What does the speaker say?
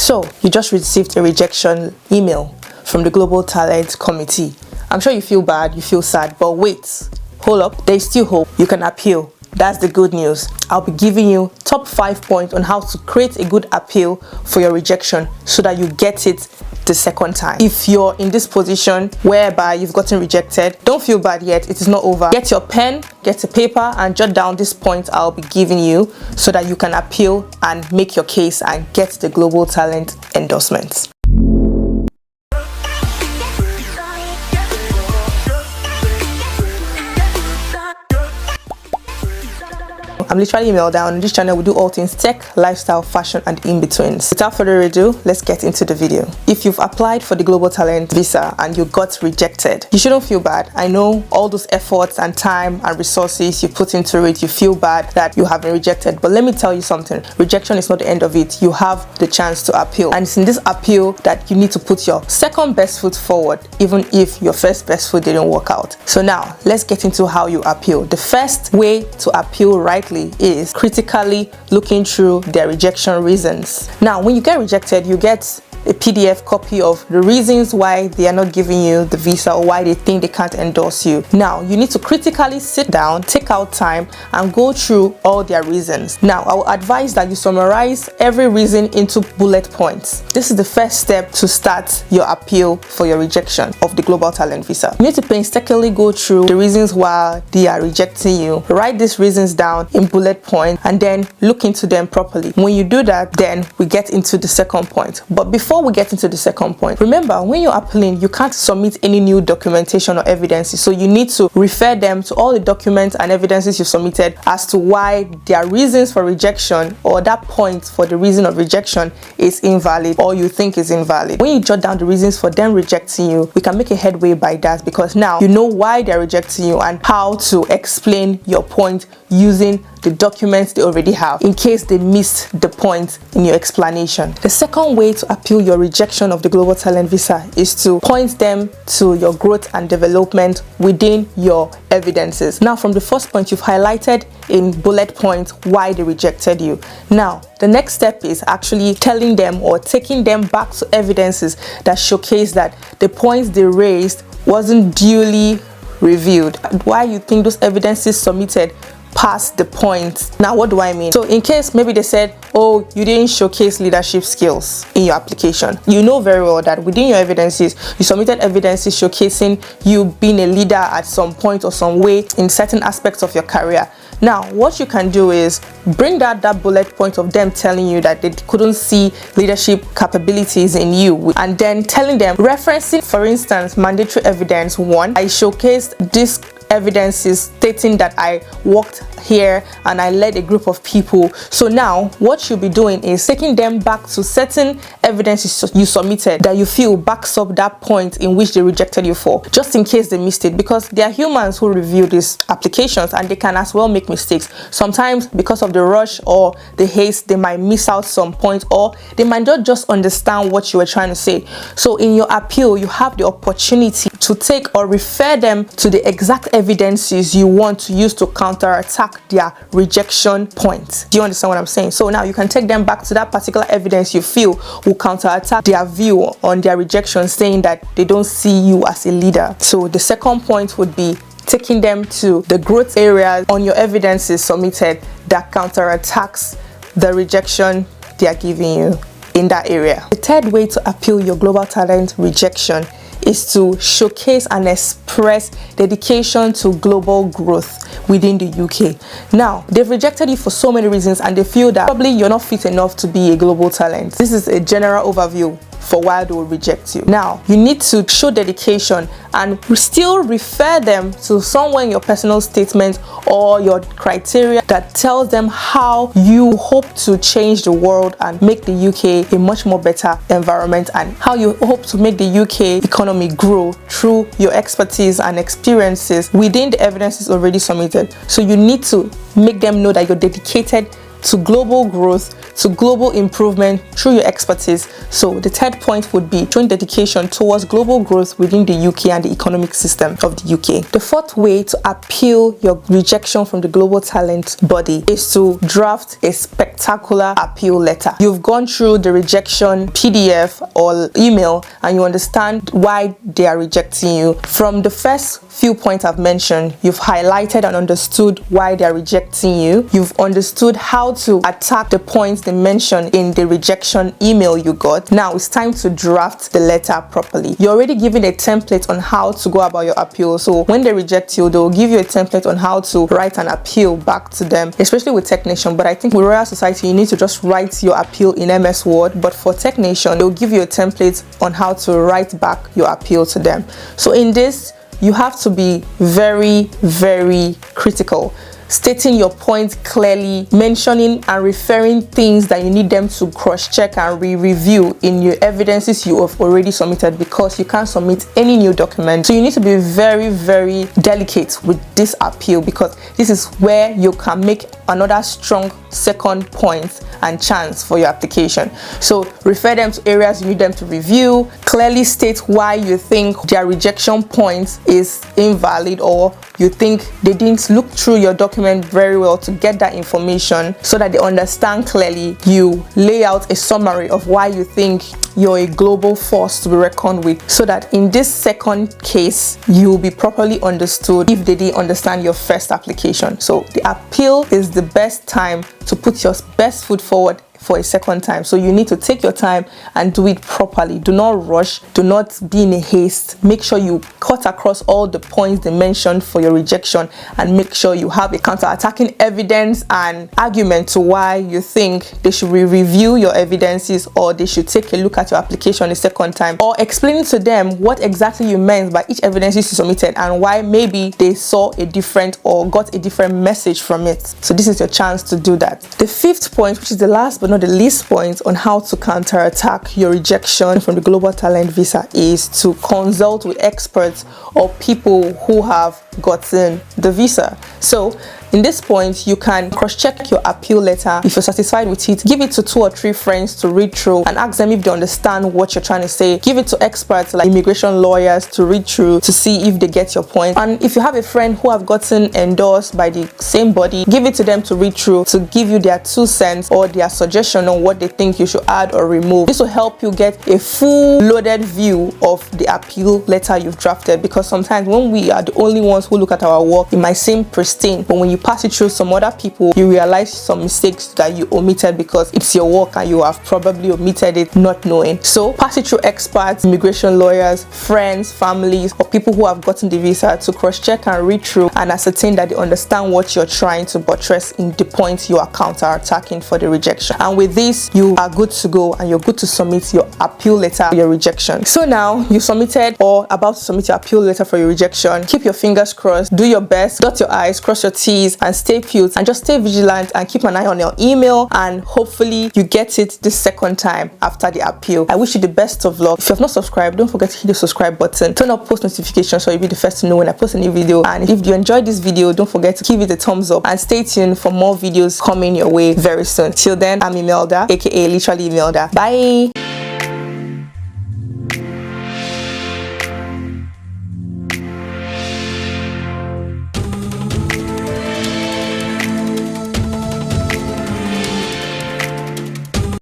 So you just received a rejection email from the Global Talent Committee. I'm sure you feel bad, you feel sad, but wait, hold up, there's still hope. You can appeal. That's the good news. I'll be giving you top 5 points on how to create a good appeal for your rejection so that you get it the second time. If you're in this position whereby you've gotten rejected, don't feel bad yet, it is not over. Get your pen, get a paper, and jot down this point I'll be giving you so that you can appeal and make your case and get the Global Talent endorsement. I'm literally Imelda. On this channel we do all things tech, lifestyle, fashion, and in-betweens. Without further ado, let's get into the video. If you've applied for the Global Talent visa and you got rejected, you shouldn't feel bad. I know all those efforts and time and resources you put into it, you feel bad that you have been rejected, but let me tell you something. Rejection is not the end of it. You have the chance to appeal, and it's in this appeal that you need to put your second best foot forward, even if your first best foot didn't work out. So now let's get into how you appeal. The first way to appeal rightly is critically looking through their rejection reasons. Now, when you get rejected, you get a PDF copy of the reasons why they are not giving you the visa or why they think they can't endorse you. Now, you need to critically sit down, take out time, and go through all their reasons. Now, I will advise that you summarize every reason into bullet points. This is the first step to start your appeal for your rejection of the Global Talent visa. You need to painstakingly go through the reasons why they are rejecting you. Write these reasons down in bullet points and then look into them properly. When you do that, then we get into the second point. But before we get into the second point, remember, when you're appealing, you can't submit any new documentation or evidences, so you need to refer them to all the documents and evidences you submitted as to why their reasons for rejection or that point for the reason of rejection is invalid or you think is invalid. When you jot down the reasons for them rejecting you, we can make a headway by that, because now you know why they're rejecting you and how to explain your point using the documents they already have in case they missed the point in your explanation. The second way to appeal your rejection of the Global Talent visa is to point them to your growth and development within your evidences. Now, from the first point, you've highlighted in bullet points why they rejected you. Now, the next step is actually telling them or taking them back to evidences that showcase that the points they raised wasn't duly reviewed, why you think those evidences submitted past the point. Now, what do I mean? So in case maybe they said, oh, you didn't showcase leadership skills in your application, you know very well that within your evidences, you submitted evidences showcasing you being a leader at some point or some way in certain aspects of your career. Now, what you can do is bring that bullet point of them telling you that they couldn't see leadership capabilities in you, and then telling them, referencing, for instance, mandatory evidence 1, I showcased this evidences stating that I worked here and I led a group of people. So now what you'll be doing is taking them back to certain evidences you submitted that you feel backs up that point in which they rejected you for, just in case they missed it, because they are humans who review these applications and they can as well make mistakes. Sometimes because of the rush or the haste, they might miss out some point, or they might not just understand what you were trying to say. So in your appeal, you have the opportunity to take or refer them to the exact evidences you want to use to counterattack their rejection point. Do you understand what I'm saying? So now you can take them back to that particular evidence you feel will counterattack their view on their rejection, saying that they don't see you as a leader. So the second point would be taking them to the growth areas on your evidences submitted that counterattacks the rejection they are giving you in that area. The third way to appeal your Global Talent rejection is to showcase and express dedication to global growth within the UK. Now, they've rejected you for so many reasons and they feel that probably you're not fit enough to be a global talent. This is a general overview for why they will reject you. Now, you need to show dedication and still refer them to somewhere in your personal statement or your criteria that tells them how you hope to change the world and make the UK a much more better environment, and how you hope to make the UK economy grow through your expertise and experiences within the evidences already submitted. So you need to make them know that you're dedicated to global growth, to global improvement through your expertise. So the third point would be showing dedication towards global growth within the UK and the economic system of the UK. The fourth way to appeal your rejection from the global talent body is to draft a spectacular appeal letter. You've gone through the rejection PDF or email and you understand why they are rejecting you. From the first few points I've mentioned, you've highlighted and understood why they are rejecting you. You've understood how to attack the points they mentioned in the rejection email you got. Now it's time to draft the letter properly. You're already given a template on how to go about your appeal. So when they reject you, they'll give you a template on how to write an appeal back to them, especially with Technation. But I think with Royal Society, you need to just write your appeal in MS Word. But for Technation, they'll give you a template on how to write back your appeal to them. So in this, you have to be very, very critical, stating your point clearly, mentioning and referring things that you need them to cross-check and re-review in your evidences you have already submitted, because you can't submit any new document. So you need to be very, very delicate with this appeal, because this is where you can make another strong second point and chance for your application. So refer them to areas you need them to review, clearly state why you think their rejection point is invalid, or you think they didn't look through your document very well to get that information, so that they understand clearly. You lay out a summary of why you think you're a global force to be reckoned with, so that in this second case you'll be properly understood if they didn't understand your first application. So the appeal is the best time to put your best foot forward for a second time. So you need to take your time and do it properly. Do not rush, do not be in a haste. Make sure you cut across all the points they mentioned for your rejection, and make sure you have a counter-attacking evidence and argument to why you think they should review your evidences, or they should take a look at your application a second time, or explaining to them what exactly you meant by each evidence you submitted and why maybe they saw a different or got a different message from it. So this is your chance to do that. The fifth point, which is the last but not the least point on how to counterattack your rejection from the global talent visa, is to consult with experts or people who have gotten the visa. So in this point, you can cross-check your appeal letter. If you're satisfied with it, give it to 2 or 3 friends to read through and ask them if they understand what you're trying to say. Give it to experts like immigration lawyers to read through to see if they get your point. And if you have a friend who have gotten endorsed by the same body, give it to them to read through to give you their 2 cents or their suggestion on what they think you should add or remove. This will help you get a full loaded view of the appeal letter you've drafted, because sometimes when we are the only ones who look at our work, it might seem pristine, but when you pass it through some other people, you realize some mistakes that you omitted because it's your work and you have probably omitted it not knowing. So pass it through experts, immigration lawyers, friends, families, or people who have gotten the visa to cross-check and read through and ascertain that they understand what you're trying to buttress in the points you are counter-attacking for the rejection. And with this, you are good to go and you're good to submit your appeal letter for your rejection. So now you submitted or about to submit your appeal letter for your rejection. Keep your fingers crossed, do your best, dot your I's, cross your T's, and stay put, and just stay vigilant and keep an eye on your email, and hopefully you get it this second time after the appeal. I wish you the best of luck. If you have not subscribed, don't forget to hit the subscribe button, turn on post notifications so you'll be the first to know when I post a new video. And if you enjoyed this video, don't forget to give it a thumbs up and stay tuned for more videos coming your way very soon. Till then, I'm Imelda, aka literally Imelda. Bye.